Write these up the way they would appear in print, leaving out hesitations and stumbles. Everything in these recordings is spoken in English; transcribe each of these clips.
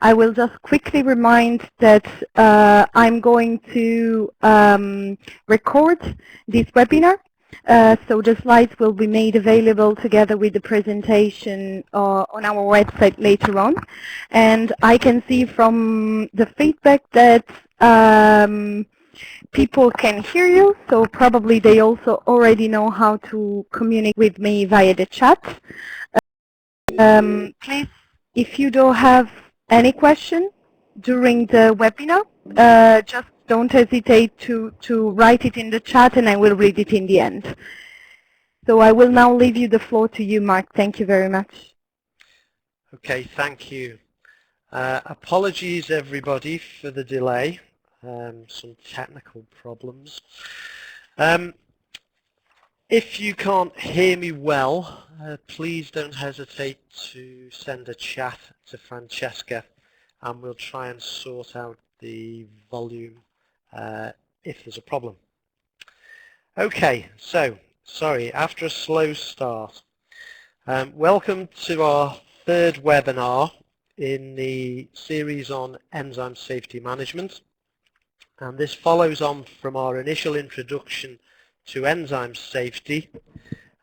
I will just quickly remind that I'm going to record this webinar. So the slides will be made available together with the presentation on our website later on. And I can see from the feedback that people can hear you, so probably they also already know how to communicate with me via the chat. Please, if you don't have any question during the webinar, just don't hesitate to write it in the chat and I will read it in the end. So I will now leave you the floor to you, Mark. Thank you very much. Okay, thank you. Apologies everybody for the delay, some technical problems. If you can't hear me well, please don't hesitate to send a chat to Francesca and we'll try and sort out the volume if there's a problem. Okay, so, sorry, after a slow start. Welcome to our third webinar in the series on enzyme safety management. And this follows on from our initial introduction to enzyme safety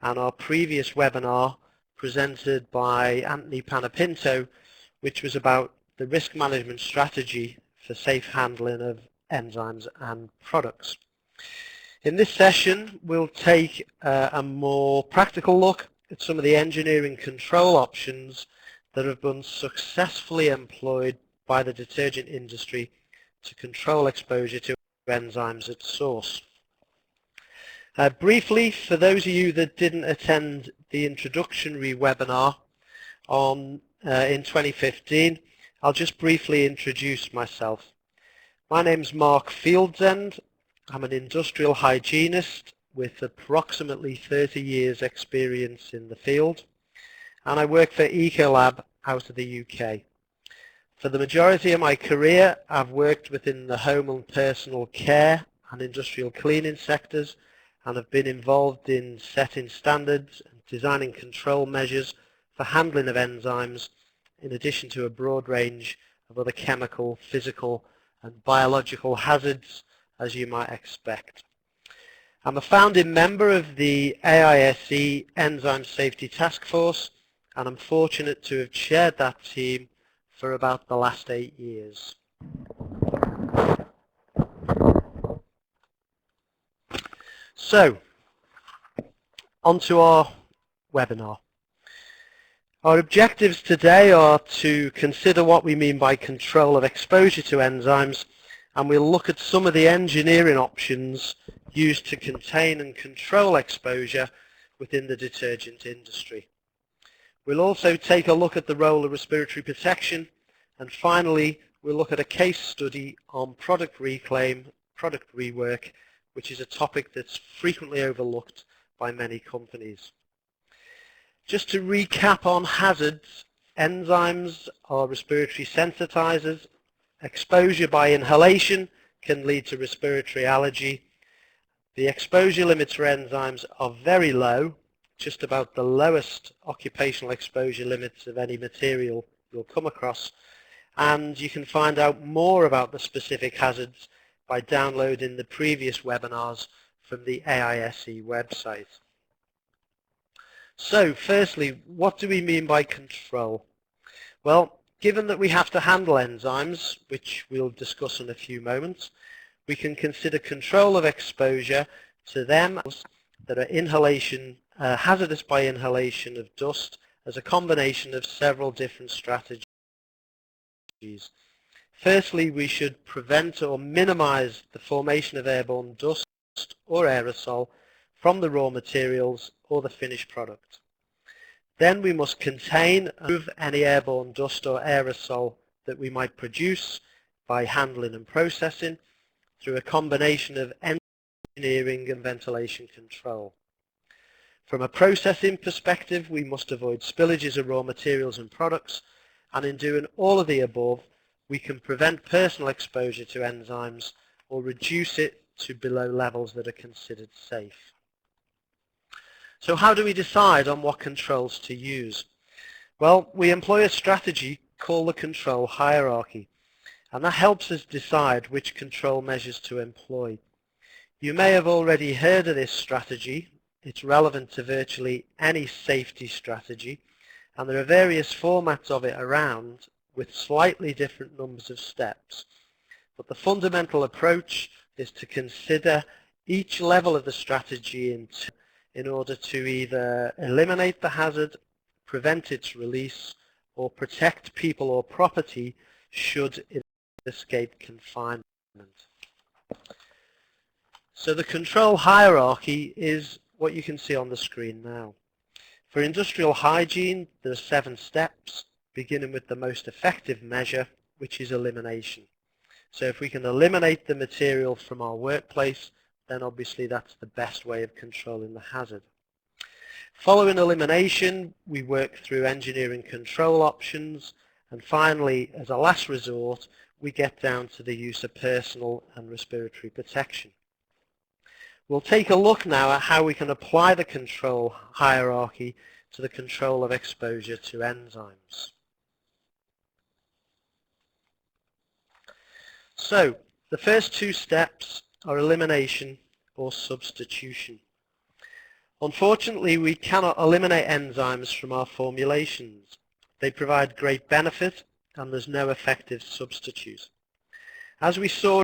and our previous webinar presented by Anthony Panapinto, which was about the risk management strategy for safe handling of enzymes and products. In this session, we'll take a more practical look at some of the engineering control options that have been successfully employed by the detergent industry to control exposure to enzymes at source. Briefly, for those of you that didn't attend the introductory webinar in 2015, I'll just briefly introduce myself. My name's Mark Fieldsend. I'm an industrial hygienist with approximately 30 years experience in the field, and I work for Ecolab out of the UK. For the majority of my career, I've worked within the home and personal care and industrial cleaning sectors and have been involved in setting standards and designing control measures for handling of enzymes, in addition to a broad range of other chemical, physical and biological hazards, as you might expect. I'm a founding member of the A.I.S.E Enzyme Safety Task Force, and I'm fortunate to have chaired that team for about the last 8 years. So, onto our webinar. Our objectives today are to consider what we mean by control of exposure to enzymes, and we'll look at some of the engineering options used to contain and control exposure within the detergent industry. We'll also take a look at the role of respiratory protection, and finally we'll look at a case study on product reclaim, product rework, which is a topic that's frequently overlooked by many companies. Just to recap on hazards, enzymes are respiratory sensitizers. Exposure by inhalation can lead to respiratory allergy. The exposure limits for enzymes are very low, just about the lowest occupational exposure limits of any material you'll come across, and you can find out more about the specific hazards by downloading the previous webinars from the A.I.S.E website. So, firstly, what do we mean by control? Well, given that we have to handle enzymes, which we'll discuss in a few moments, we can consider control of exposure to them that are inhalation, hazardous by inhalation of dust as a combination of several different strategies. Firstly, we should prevent or minimize the formation of airborne dust or aerosol from the raw materials or the finished product. Then we must contain and remove any airborne dust or aerosol that we might produce by handling and processing through a combination of engineering and ventilation control. From a processing perspective, we must avoid spillages of raw materials and products, and in doing all of the above, we can prevent personal exposure to enzymes or reduce it to below levels that are considered safe. So how do we decide on what controls to use? Well, we employ a strategy called the control hierarchy, and that helps us decide which control measures to employ. You may have already heard of this strategy. It's relevant to virtually any safety strategy, and there are various formats of it around with slightly different numbers of steps. But the fundamental approach is to consider each level of the strategy in order to either eliminate the hazard, prevent its release, or protect people or property should it escape confinement. So the control hierarchy is what you can see on the screen now. For industrial hygiene, there are 7 steps, beginning with the most effective measure, which is elimination. So if we can eliminate the material from our workplace, then obviously that's the best way of controlling the hazard. Following elimination, we work through engineering control options, and finally, as a last resort, we get down to the use of personal and respiratory protection. We'll take a look now at how we can apply the control hierarchy to the control of exposure to enzymes. So, the first 2 steps are elimination or substitution. Unfortunately, we cannot eliminate enzymes from our formulations. They provide great benefit, and there's no effective substitute. As we saw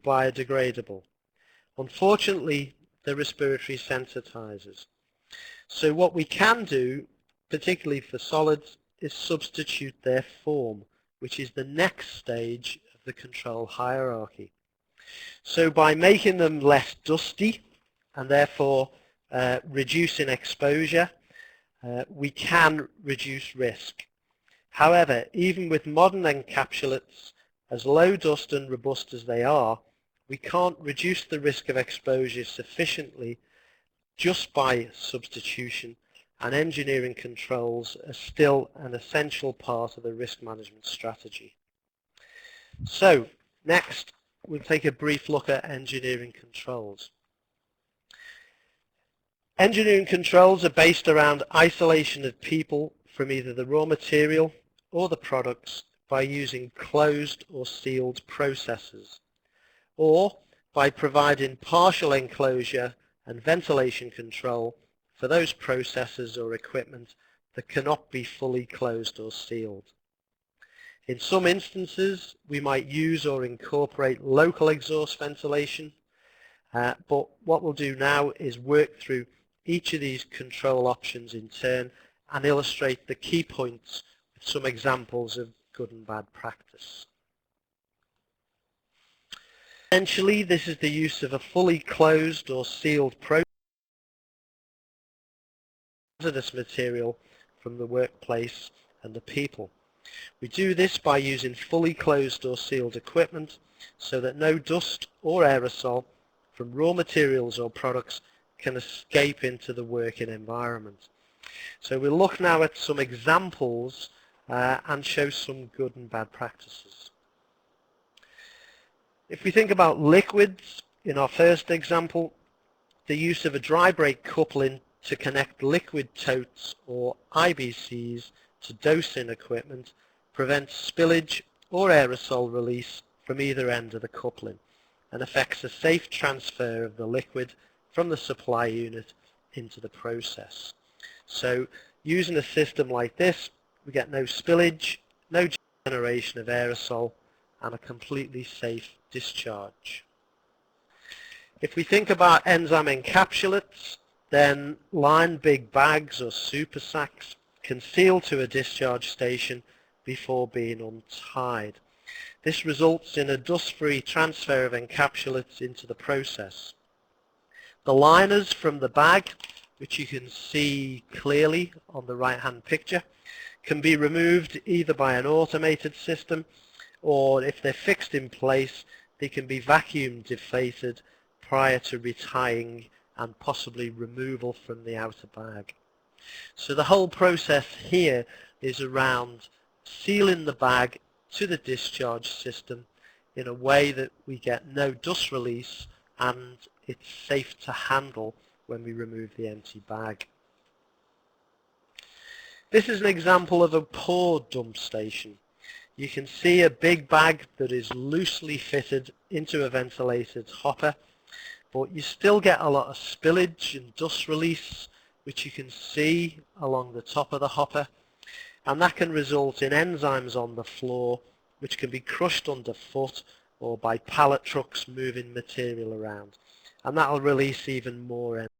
biodegradable. Unfortunately, they're respiratory sensitizers. So what we can do, particularly for solids, is substitute their form, which is the next stage of the control hierarchy. So by making them less dusty and therefore reducing exposure, we can reduce risk. However, even with modern encapsulates, as low dust and robust as they are, we can't reduce the risk of exposure sufficiently just by substitution, and engineering controls are still an essential part of the risk management strategy. So, next, we'll take a brief look at engineering controls. Engineering controls are based around isolation of people from either the raw material or the products by using closed or sealed processes, or by providing partial enclosure and ventilation control for those processes or equipment that cannot be fully closed or sealed. In some instances, we might use or incorporate local exhaust ventilation, but what we'll do now is work through each of these control options in turn and illustrate the key points with some examples of good and bad practice. Essentially, this is the use of a fully closed or sealed process hazardous material from the workplace and the people. We do this by using fully closed or sealed equipment so that no dust or aerosol from raw materials or products can escape into the working environment. So we'll look now at some examples and show some good and bad practices. If we think about liquids, in our first example, the use of a dry brake coupling to connect liquid totes or IBCs to dosing equipment prevents spillage or aerosol release from either end of the coupling and affects a safe transfer of the liquid from the supply unit into the process. So using a system like this, we get no spillage, no generation of aerosol, and a completely safe discharge. If we think about enzyme encapsulates, then line big bags or super sacks concealed to a discharge station before being untied. This results in a dust-free transfer of encapsulates into the process. The liners from the bag, which you can see clearly on the right-hand picture, can be removed either by an automated system, or if they're fixed in place, they can be vacuum deflated prior to retying and possibly removal from the outer bag. So the whole process here is around sealing the bag to the discharge system in a way that we get no dust release and it's safe to handle when we remove the empty bag. This is an example of a poor dump station. You can see a big bag that is loosely fitted into a ventilated hopper, but you still get a lot of spillage and dust release, which you can see along the top of the hopper, and that can result in enzymes on the floor, which can be crushed underfoot or by pallet trucks moving material around, and that will release even more enzymes.